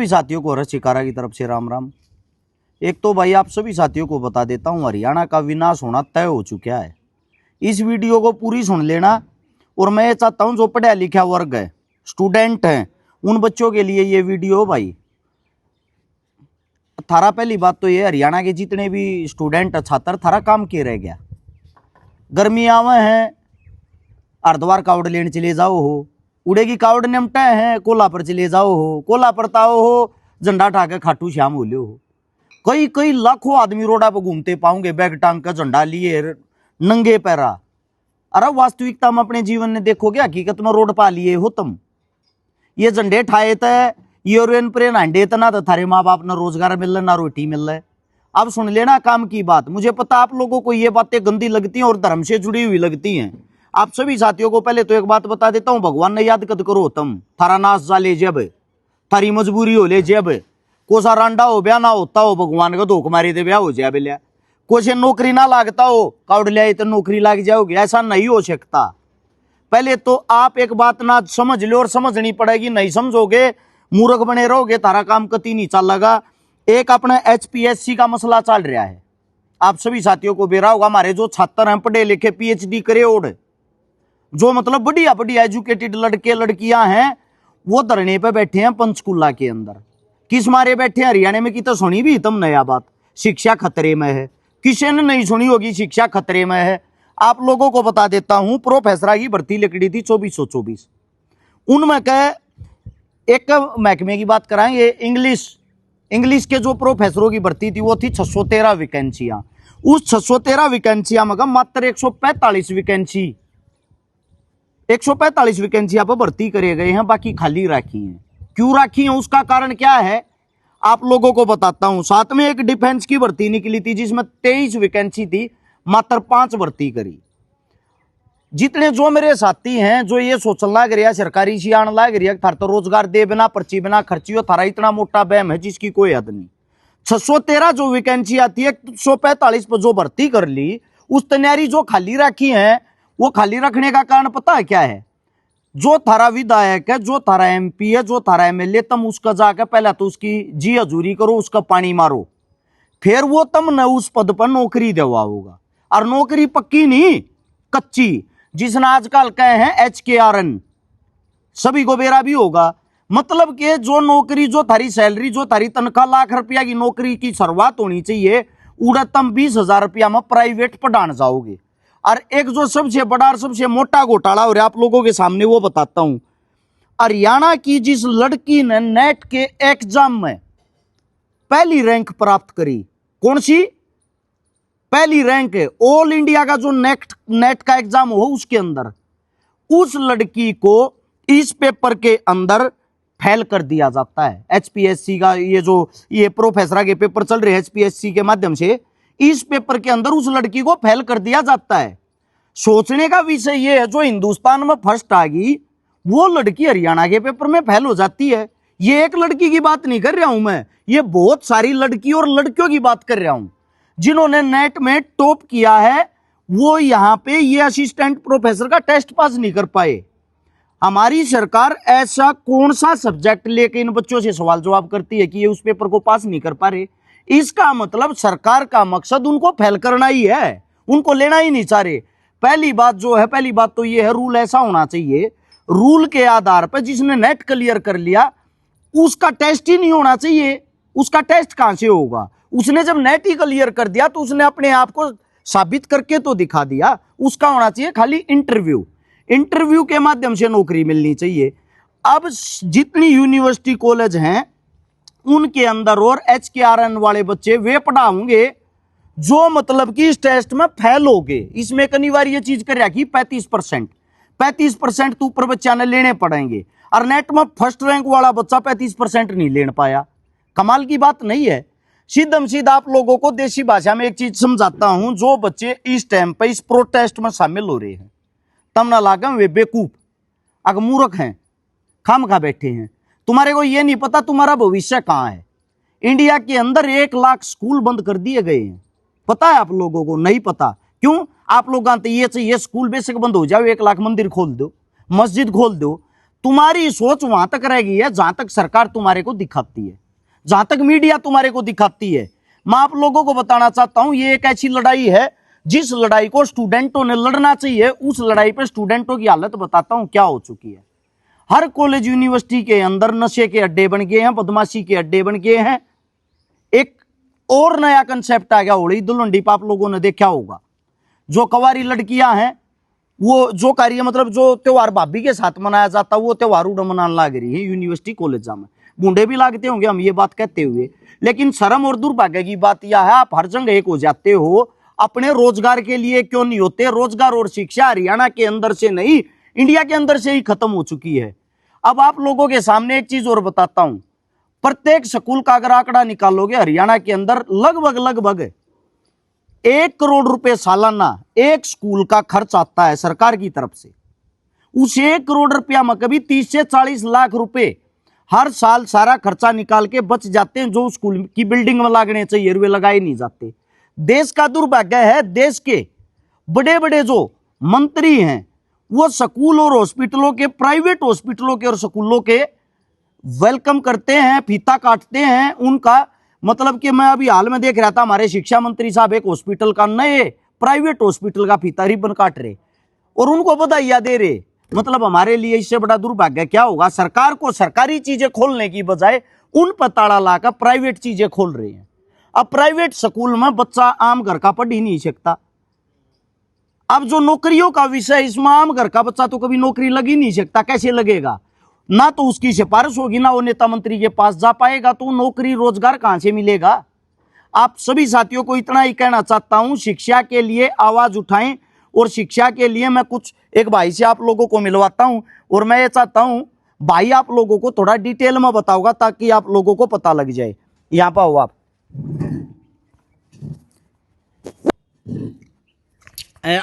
सभी साथियों को हर्ष शिकारा की तरफ से राम राम। एक तो भाई आप सभी साथियों को बता देता हूँ, हरियाणा का विनाश होना तय हो चुका है। इस वीडियो को पूरी सुन लेना। और मैं ये चाहता हूँ जो पढ़ा लिखा वर्ग है, स्टूडेंट हैं, उन बच्चों के लिए ये वीडियो भाई। थारा पहली बात तो ये, हरियाणा के जितने भी स्टूडेंट छात्र, थारा काम के रह गया। गर्मी आवे हैं, हरिद्वार कावड़ लेने चले जाओ हो, उड़ेगी कावड़ निमटा है, कोला पर चले जाओ हो, कोला पर ताओ हो, झंडा ठाके खाटू श्याम हो लियो हो। कई कई लाखों आदमी रोडा पर घूमते पाओगे, बैग टांग का झंडा लिए, नंगे पैरा। अरे वास्तविकता में अपने जीवन में देखोगे, हकीकत में रोड पा लिए हो तुम। ये झंडे ठाए थे, यूरोन प्रेन हांडे तना, तो थारे माँ बाप ना रोजगार मिल रहा, ना रोटी मिल रहा है। अब सुन लेना काम की बात। मुझे पता आप लोगों को ये बातें गंदी लगती हैं और धर्म से जुड़ी हुई लगती हैं। आप सभी साथियों को पहले तो एक बात बता देता हूं, भगवान ने याद कद करो तुम, थारा नाश जाले जब, थारी मजबूरी हो ले जब, कोसा रांडा हो ब्याह ना होता हो, भगवान का धोख मारी दे ब्याह हो जाए बिल्या, कुछ नौकरी ना लागता हो, कावड़ लिया तो नौकरी लाग जाओगे, ऐसा नहीं हो सकता। पहले तो आप एक बात ना समझ लो, और समझनी पड़ेगी, नहीं समझोगे मूर्ख बने रहोगे, तारा काम कति नहीं चलेगा। एक अपना HPSC का मसला चल रहा है, आप सभी साथियों को बेरा होगा। हमारे जो छात्र हैं, पढ़े लिखे, PhD करे, और जो मतलब बढ़िया बढ़िया एजुकेटेड लड़के लड़कियां हैं, वो धरने पे बैठे हैं पंचकुला के अंदर। किस मारे बैठे हैं? हरियाणा में की तो सुनी भी तुम नया बात, शिक्षा खतरे में है। किसी ने नहीं सुनी होगी, शिक्षा खतरे में है। आप लोगों को बता देता हूं, प्रोफेसर की भर्ती लिखी थी 2424। उनमें कह एक महकमे की बात कराएंगे, इंग्लिश के जो प्रोफेसरों की भर्ती थी वो थी 613 वैकेंसियां। उस 613 वैकेंसियां में मात्र 145 वैकेंसियां पर भर्ती करे गए हैं, बाकी खाली राखी हैं। क्यों राखी हैं, उसका कारण क्या है आप लोगों को बताता हूं। साथ में एक डिफेंस की भर्ती निकली थी जिसमें 23 वैकेंसी थी, मात्र 5 भर्ती करी। जितने जो मेरे साथी हैं जो ये सोचने लग रहा, सरकारी सी आने लग रही है, थार तो रोजगार दे बिना पर्ची बिना खर्ची हो, थारा इतना मोटा बैम है जिसकी कोई हद नहीं। 613 जो वैकेंसी आती है, 145 पर जो भर्ती कर ली, उस तैयारी जो खाली रखी है, वो खाली रखने का कारण पता है क्या है? जो थारा विधायक है, जो थारा MP है, जो थारा MLA, तुम उसका जाकर पहले तो उसकी जी हजूरी करो, उसका पानी मारो, फिर वो तुमने उस पद पर नौकरी देवा होगा। और नौकरी पक्की नहीं, कच्ची, जिसने आजकल कहे हैं HKRN, सभी को बेरा भी होगा। मतलब कि जो नौकरी, जो थारी सैलरी, जो थारी तनख्वाह लाख रुपया की नौकरी की शुरुआत होनी चाहिए, उड़ा तुम 20,000 रुपया में प्राइवेट पढ़ाने जाओगे। और एक जो सबसे बड़ा और सबसे मोटा घोटाला हो रहा है आप लोगों के सामने, वो बताता हूं। हरियाणा की जिस लड़की ने नेट के एग्जाम में पहली रैंक प्राप्त करी, कौन सी पहली रैंक है? ऑल इंडिया का जो नेट का एग्जाम हो उसके अंदर, उस लड़की को इस पेपर के अंदर फेल कर दिया जाता है। HPSC का ये प्रोफेसर के पेपर चल रहे हैं HPSC के माध्यम से, इस पेपर के अंदर उस लड़की को फेल कर दिया जाता है। सोचने का विषय ये है, जो हिंदुस्तान में फर्स्ट आ गई वो लड़की हरियाणा के पेपर में फेल हो जाती है। ये एक लड़की की बात नहीं कर रहा हूं मैं, ये बहुत सारी लड़की और लड़कियों की बात कर रहा हूं जिन्होंने नेट में टॉप किया है। वो यहां पे ये असिस्टेंट प्रोफेसर का टेस्ट पास नहीं कर पाए। हमारी सरकार ऐसा कौन सा सब्जेक्ट लेके इन बच्चों से सवाल जवाब करती है कि ये उस पेपर को पास नहीं कर पा रहे? इसका मतलब सरकार का मकसद उनको फेल करना ही है, उनको लेना ही नहीं चाह रहे। पहली बात तो ये है, रूल ऐसा होना चाहिए, रूल के आधार पर जिसने नेट क्लियर कर लिया उसका टेस्ट ही नहीं होना चाहिए। उसका टेस्ट कहां से होगा? उसने जब नेट ही क्लियर कर दिया तो उसने अपने आप को साबित करके तो दिखा दिया। उसका होना चाहिए खाली इंटरव्यू के माध्यम से नौकरी मिलनी चाहिए। अब जितनी यूनिवर्सिटी कॉलेज हैं उनके अंदर और HKRN वाले बच्चे वे पढ़ाओगे जो मतलब कि इस टेस्ट में फेल हो गए। इसमें एक अनिवार्य चीज कर रखी 35% तो ऊपर बच्चा ने लेने पड़ेंगे, और नेट में फर्स्ट रैंक वाला बच्चा 35% नहीं ले पाया। कमाल की बात नहीं है? सीधम सीधा आप लोगों को देसी भाषा में एक चीज समझाता हूं, जो बच्चे इस टाइम पे इस प्रोटेस्ट में शामिल हो रहे हैं, तम ना लागम वे बेकूफ, अगर मूर्ख हैं, खामखा बैठे हैं। तुम्हारे को ये नहीं पता तुम्हारा भविष्य कहां है। इंडिया के अंदर 1 लाख स्कूल बंद कर दिए गए हैं, पता है आप लोगों को? नहीं पता। क्यों? आप लोग ये चाहिए स्कूल बेशक बंद हो जाओ, 1 लाख मंदिर खोल दो, मस्जिद खोल दो, तुम्हारी सोच वहां तक रह गई है जहां तक सरकार तुम्हारे को दिखाती है, जहां तक मीडिया तुम्हारे को दिखाती है। मैं आप लोगों को बताना चाहता हूं, ये एक ऐसी लड़ाई है जिस लड़ाई को स्टूडेंटों ने लड़ना चाहिए। उस लड़ाई पे स्टूडेंटों की हालत बताता हूं क्या हो चुकी है। हर कॉलेज यूनिवर्सिटी के अंदर नशे के अड्डे बन गए हैं, बदमाशी के अड्डे बन गए हैं। एक और नया कंसेप्ट आ गया होली दुल्हन आप लोगों ने देखा होगा। जो कवारी लड़कियां हैं वो जो कार्य मतलब जो त्योहार भाभी के साथ मनाया जाता वो त्योहार उड़ मनाने लग रही है यूनिवर्सिटी कॉलेज में। बूढ़े भी लागते होंगे हम ये बात कहते हुए, लेकिन शर्म और दुर्भाग्य की बात यह है आप हर जगह एक हो जाते हो, अपने रोजगार के लिए क्यों नहीं होते। रोजगार और शिक्षा हरियाणा के अंदर से नहीं इंडिया के अंदर से ही खत्म हो चुकी है। अब आप लोगों के सामने एक चीज और बताता हूं, प्रत्येक स्कूल का अगर आंकड़ा निकालोगे हरियाणा के अंदर लगभग 1 करोड़ रुपए सालाना एक स्कूल का खर्च आता है सरकार की तरफ से। उस 1 करोड़ रुपया में कभी 30 से 40 लाख रुपए हर साल सारा खर्चा निकाल के बच जाते हैं जो स्कूल की बिल्डिंग में लगने चाहिए, वे लगाए नहीं जाते। देश का दुर्भाग्य है, देश के बड़े बड़े जो मंत्री हैं वो स्कूल और हॉस्पिटलों के, प्राइवेट हॉस्पिटलों के और स्कूलों के वेलकम करते हैं, फीता काटते हैं उनका। मतलब कि मैं अभी हाल में देख रहा था हमारे शिक्षा मंत्री साहब एक हॉस्पिटल का, नए प्राइवेट हॉस्पिटल का फीता रिबन काट रहे और उनको बधाइयां दे रहे। मतलब हमारे लिए इससे बड़ा दुर्भाग्य क्या होगा। सरकार को सरकारी चीजें खोलने की बजाय उन पर ताला लाकर प्राइवेट चीजें खोल रहे हैं। अब प्राइवेट स्कूल में बच्चा आम घर का पढ़ ही नहीं सकता। अब जो नौकरियों का विषय, इसमें आम घर का बच्चा तो कभी नौकरी लग ही नहीं सकता। कैसे लगेगा? ना तो उसकी सिफारिश होगी, ना वो नेता मंत्री के पास जा पाएगा, तो नौकरी रोजगार कहां से मिलेगा। आप सभी साथियों को इतना ही कहना चाहता हूं, शिक्षा के लिए आवाज उठाएं। और शिक्षा के लिए मैं कुछ एक भाई से आप लोगों को मिलवाता हूं और मैं ये चाहता हूं भाई आप लोगों को थोड़ा डिटेल में बताऊंगा ताकि आप लोगों को पता लग जाए। यहां पर हो आप,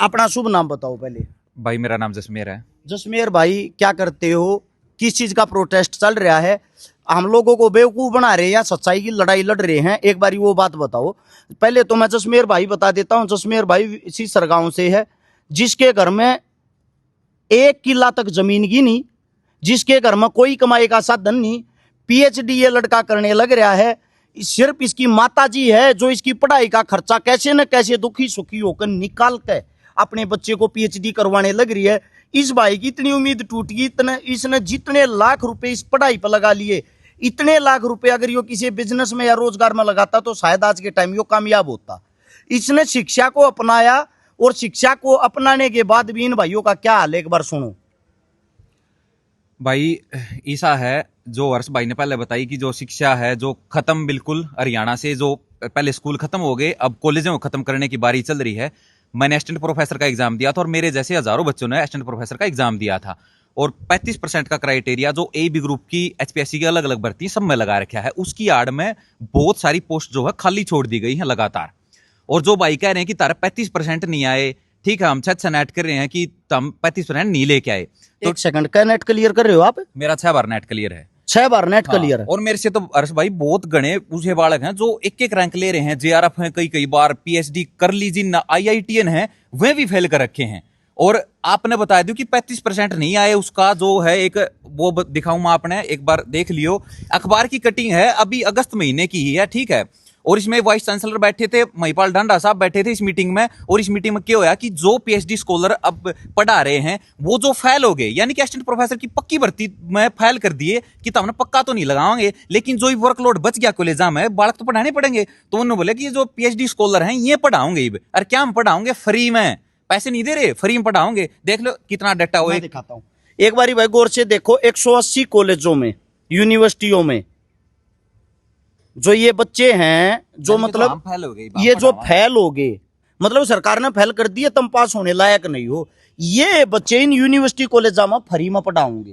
अपना शुभ नाम बताओ पहले। भाई मेरा नाम जसमेर है। जसमेर भाई, क्या करते हो? किस चीज का प्रोटेस्ट चल रहा है? हम लोगों को बेवकूफ बना रहे हैं या सच्चाई की लड़ाई लड़ रहे हैं? एक बारी वो बात बताओ। पहले तो मैं जसमेर भाई बता देता हूं। जसमेर भाई इसी सरगांव से है, जिसके घर में 1 किला तक जमीन की नहीं, जिसके घर में कोई कमाई का साधन नहीं। PhD ये लड़का करने लग रहा है। सिर्फ इसकी माता जी है जो इसकी पढ़ाई का खर्चा कैसे न कैसे दुखी सुखी होकर निकाल के अपने बच्चे को PhD करवाने लग रही है। इस भाई की इतनी उम्मीद टूट गई, इसने जितने लाख रुपए इस पढ़ाई पर लगा लिए, इतने लाख रुपए अगर यो किसी बिजनेस में या रोजगार में लगाता तो शायद आज के टाइम यो कामयाब होता। इसने शिक्षा को अपनाया और शिक्षा को अपनाने के बाद भी इन भाइयों का क्या हाल है एक बार सुनो। भाई ऐसा है जो हर्ष भाई ने पहले बताई कि जो शिक्षा है जो खत्म बिल्कुल हरियाणा से, जो पहले स्कूल खत्म हो गए अब कॉलेजों को खत्म करने की बारी चल रही है। मैंने असिस्टेंट प्रोफेसर का एग्जाम दिया था और मेरे जैसे हजारों बच्चों ने असिस्टेंट प्रोफेसर का एग्जाम दिया था और 35% का क्राइटेरिया जो AB ग्रुप की HPSC की अलग अलग भर्ती सब में लगा रखा है, उसकी आड़ में बहुत सारी पोस्ट जो है खाली छोड़ दी गई है लगातार। और जो भाई कह रहे हैं कि तारा 35% नहीं आए, ठीक है हम 6 नेट कर रहे हैं कि तुम 35% नहीं लेके आए। तो एक सेकंड, क्या नेट क्लियर कर रहे हो आप? मेरा 6 बार नेट क्लियर है। 6 बार नेट क्लियर है। और मेरे से तो हर्ष भाई बहुत गणे पूछे बालक हैं जो एक रैंक ले रहे हैं, JRF हैं, कई बार PhD कर लीजिए ना, IITN है वे भी फेल कर रखे हैं। और आपने बता दियो कि 35% नहीं आए, उसका जो है एक वो दिखाऊं मैं, आपने एक बार देख लियो। अखबार की कटिंग है, अभी अगस्त महीने की ही है, ठीक है। और इसमें वाइस चांसलर बैठे थे, महिपाल ढांडा साहब बैठे थे इस मीटिंग में। और इस मीटिंग में क्या होया कि जो PhD स्कॉलर अब पढ़ा रहे हैं वो जो फेल हो गए, यानी कि असिस्टेंट प्रोफेसर की पक्की भर्ती में फेल कर दिए कि तो हमने पक्का तो नहीं लगाएंगे, लेकिन जो वर्कलोड बच गया कॉलेज में बालक तो पढ़ाने पड़ेंगे। तो उन्होंने बोले कि ये जो PhD स्कॉलर हैं ये पढ़ाओगे। अरे क्या हम पढ़ाओगे? फ्री में, पैसे नहीं दे रहे, फ्री में पढ़ाओगे। देख लो कितना डाटा हो। दिखाता हूं एक बारी भाई गौर से देखो। 180 कॉलेजों में, यूनिवर्सिटियों में जो ये बच्चे हैं जो मतलब फेल हो गए, ये जो फेल हो गए, मतलब सरकार ने फेल कर दिए, तुम पास होने लायक नहीं हो, ये बच्चे इन यूनिवर्सिटी कॉलेज में फ्री में पढ़ाओगे।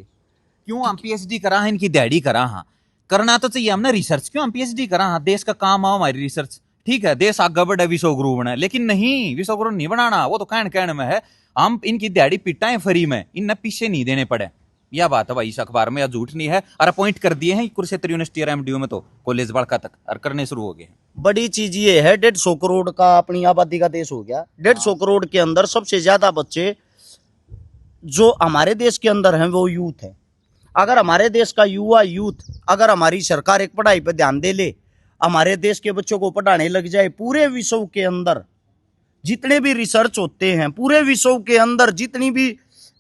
क्यों हम PhD करा है, इनकी डैडी करा, हाँ करना तो चाहिए हमने रिसर्च, क्यों हम PhD करा, हाँ देश का काम आओ हमारी रिसर्च, ठीक है। देश आगे बढ़े विश्व गुरु बने, लेकिन नहीं विश्व गुरु नहीं बनाना, वो तो कहने में है। हम इनकी दिहाड़ी पिटाएं फ्री में, इन्हें पीछे नहीं देने पड़े। यह बात है भाई इस अखबार में, या झूठ नहीं है। और अपॉइंट कर दिए हैं कुरुक्षेत्र यूनिवर्सिटी और MDU में तो कॉलेज बड़का तक और करने शुरू हो गए हैं। बड़ी चीज ये है, 150 करोड़ का अपनी आबादी का देश हो गया। 150 करोड़ के अंदर सबसे ज्यादा बच्चे जो हमारे देश के अंदर हैं वो यूथ है। अगर हमारे देश का युवा यूथ, अगर हमारी सरकार एक पढ़ाई पर ध्यान दे ले, हमारे देश के बच्चों को पढ़ाने लग जाए, पूरे विश्व के अंदर जितने भी रिसर्च होते हैं, पूरे विश्व के अंदर जितनी भी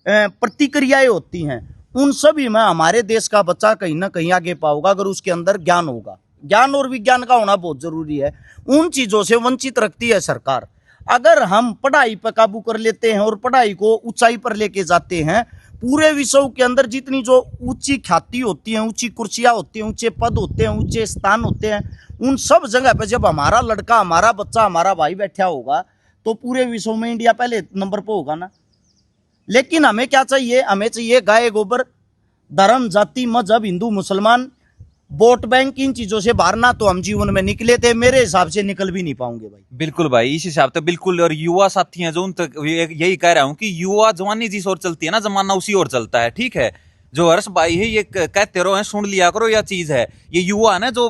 प्रतिक्रियाएं होती हैं, उन सभी में हमारे देश का बच्चा कहीं ना कहीं आगे पाओगा अगर उसके अंदर ज्ञान होगा। ज्ञान और विज्ञान का होना बहुत जरूरी है। उन चीजों से वंचित रखती है सरकार। अगर हम पढ़ाई पर काबू कर लेते हैं और पढ़ाई को ऊंचाई पर लेके जाते हैं, पूरे विश्व के अंदर जितनी जो ऊंची ख्याति होती है, ऊंची कुर्सियां होती हैं, ऊंचे पद होते हैं, ऊंचे स्थान होते हैं, उन सब जगह पे जब हमारा लड़का, हमारा बच्चा, हमारा भाई बैठा होगा तो पूरे विश्व में इंडिया पहले नंबर पर होगा ना। लेकिन हमें क्या चाहिए? हमें चाहिए गाय गोबर, धर्म, जाति, मजहब, हिंदू मुसलमान, वोट बैंक, इन चीजों से बाहर ना तो हम जीवन में निकले थे, मेरे हिसाब से निकल भी नहीं पाऊंगे भाई। बिल्कुल भाई, इस हिसाब से बिल्कुल। और युवा साथी हैं जो उन तक यही कह रहा हूं कि युवा जवानी जिस ओर चलती है ना, जमाना उसी ओर चलता है। ठीक है, जो हर्ष भाई है ये कहते रहो, सुन लिया करो, यह चीज है। ये युवा है ना जो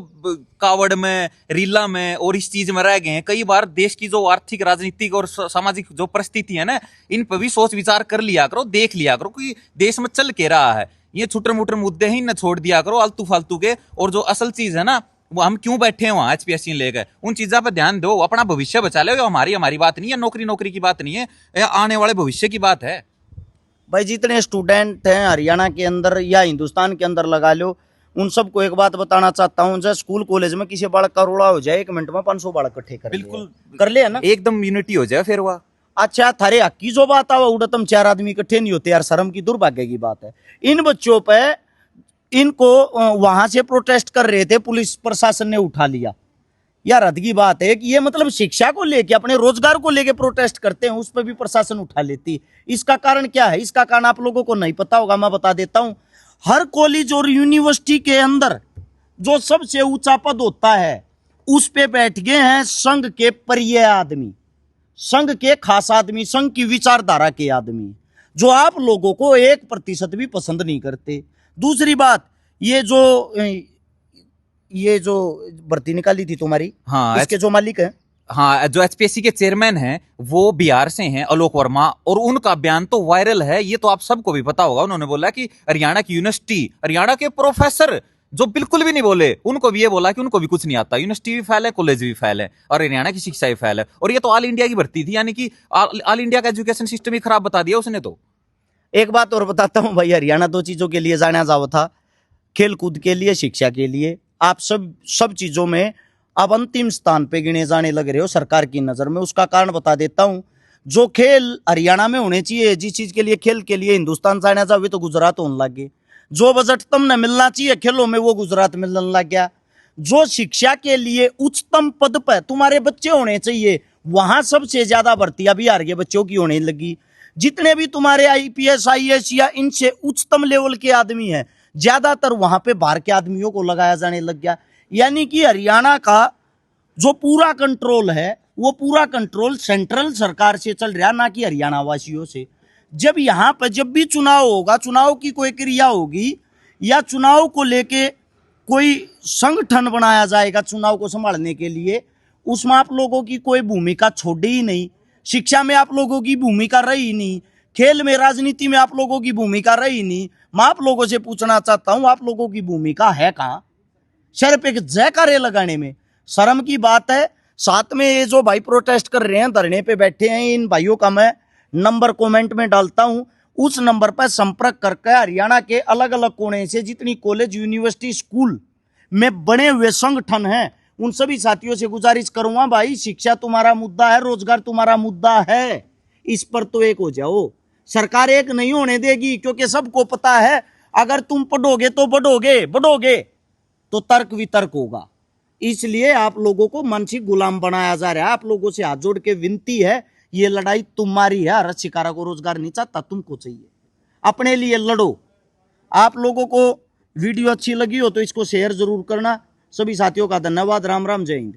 कावड़ में, रीला में और इस चीज में रह गए हैं। कई बार देश की जो आर्थिक, राजनीतिक और सामाजिक जो परिस्थिति है ना, इन पर भी सोच विचार कर लिया करो, देख लिया करो कि देश में चल के रहा है। ये छुटर मुटर मुद्दे ही न छोड़ दिया करो आलतू फालतू के। और जो असल चीज है ना, वो हम क्यों बैठे हैं वहां HPSC लेकर, उन चीजों पर ध्यान दो, अपना भविष्य बचा लो। हमारी बात नहीं है, नौकरी की बात नहीं है, यह आने वाले भविष्य की बात है। भाई जितने स्टूडेंट हैं हरियाणा के अंदर या हिंदुस्तान के अंदर लगा लो, उन सबको एक बात बताना चाहता हूँ, जब स्कूल कॉलेज में किसी बालक का रोड़ा हो जाए, 1 मिनट में 500 बालक इकट्ठे कर बिल्कुल कर ले, है ना, एकदम यूनिटी हो जाए फिर वह। अच्छा थारे हक की जो बात है उड़तम 4 आदमी इकट्ठे नहीं होते यार, शर्म की, दुर्भाग्य की बात है। इन बच्चों पे, इनको वहां से प्रोटेस्ट कर रहे थे, पुलिस प्रशासन ने उठा लिया। यार हद की बात है कि ये मतलब शिक्षा को लेके, अपने रोजगार को लेके प्रोटेस्ट करते हैं, उस पर भी प्रशासन उठा लेती। इसका कारण क्या है? इसका कारण आप लोगों को नहीं पता होगा, मैं बता देता हूं। हर कॉलेज और यूनिवर्सिटी के अंदर जो सबसे ऊंचा पद होता है, उस पे बैठ गए हैं संघ के प्रिय आदमी, संघ के खास आदमी, संघ की विचारधारा के आदमी, जो आप लोगों को 1% भी पसंद नहीं करते। दूसरी बात, ये जो भर्ती निकाली थी तुम्हारी, हाँ, इसके जो मालिक हैं, हाँ, जो HPSC के चेयरमैन हैं वो बिहार से हैं, आलोक वर्मा, और उनका बयान तो वायरल है, ये तो आप सबको भी पता होगा। उन्होंने बोला कि हरियाणा की यूनिवर्सिटी, हरियाणा के प्रोफेसर जो बिल्कुल भी नहीं बोले, उनको भी ये बोला कि उनको भी कुछ नहीं आता, यूनिवर्सिटी भी फेल है, कॉलेज भी फेल है, और हरियाणा की शिक्षा भी फेल है। और ये तो ऑल इंडिया की भर्ती थी, यानी कि ऑल इंडिया का एजुकेशन सिस्टम ही खराब बता दिया उसने तो। एक बात और बताता हूं भाई, हरियाणा 2 चीजों के लिए जाना जाओ था, खेल कूद के लिए, शिक्षा के लिए। आप सब चीजों में अब अंतिम स्थान पे गिने जाने लग रहे हो सरकार की नजर में। उसका कारण बता देता हूं, जो खेल हरियाणा में होने चाहिए, जिस चीज के लिए, खेल के लिए हिंदुस्तान जाना जाओ, तो गुजरात होने लग गए। जो बजट तुमने मिलना चाहिए खेलों में, वो गुजरात मिलने लग गया। जो शिक्षा के लिए उच्चतम पद पर तुम्हारे बच्चे होने चाहिए, वहां सबसे ज्यादा भर्तियां बिहार के बच्चों की होने लगी। जितने भी तुम्हारे IPS IAS या इनसे उच्चतम लेवल के आदमी हैं, ज्यादातर वहां पे बाहर के आदमियों को लगाया जाने लग गया। यानी कि हरियाणा का जो पूरा कंट्रोल है, वो पूरा कंट्रोल सेंट्रल सरकार से चल रहा, ना कि हरियाणा वासियों से। जब यहाँ पर जब भी चुनाव होगा, चुनाव की कोई क्रिया होगी या चुनाव को लेके कोई संगठन बनाया जाएगा चुनाव को संभालने के लिए, उसमें आप लोगों की कोई भूमिका छोड़ी ही नहीं। शिक्षा में आप लोगों की भूमिका रही नहीं, खेल में, राजनीति में आप लोगों की भूमिका रही नहीं। मैं आप लोगों से पूछना चाहता हूं, आप लोगों की भूमिका है कहां? सिर्फ एक जयकारे लगाने में। शर्म की बात है। साथ में ये जो भाई प्रोटेस्ट कर रहे हैं, धरने पे बैठे हैं, इन भाइयों का मैं नंबर कमेंट में डालता हूं। उस नंबर पर संपर्क करके हरियाणा के अलग अलग कोने से जितनी कॉलेज, यूनिवर्सिटी, स्कूल में बने हुए संगठन हैं, उन सभी साथियों से गुजारिश करूंगा, भाई शिक्षा तुम्हारा मुद्दा है, रोजगार तुम्हारा मुद्दा है, इस पर तो एक हो जाओ। सरकार एक नहीं होने देगी, क्योंकि सबको पता है अगर तुम पढ़ोगे तो बढ़ोगे तो तर्क वितर्क होगा। इसलिए आप लोगों को मानसिक गुलाम बनाया जा रहा है। आप लोगों से हाथ जोड़ के विनती है, ये लड़ाई तुम्हारी है। हरत शिकारा को रोजगार नहीं चाहता, तुमको चाहिए, अपने लिए लड़ो। आप लोगों को वीडियो अच्छी लगी हो तो इसको शेयर जरूर करना। सभी साथियों का धन्यवाद। राम राम, जय हिंद।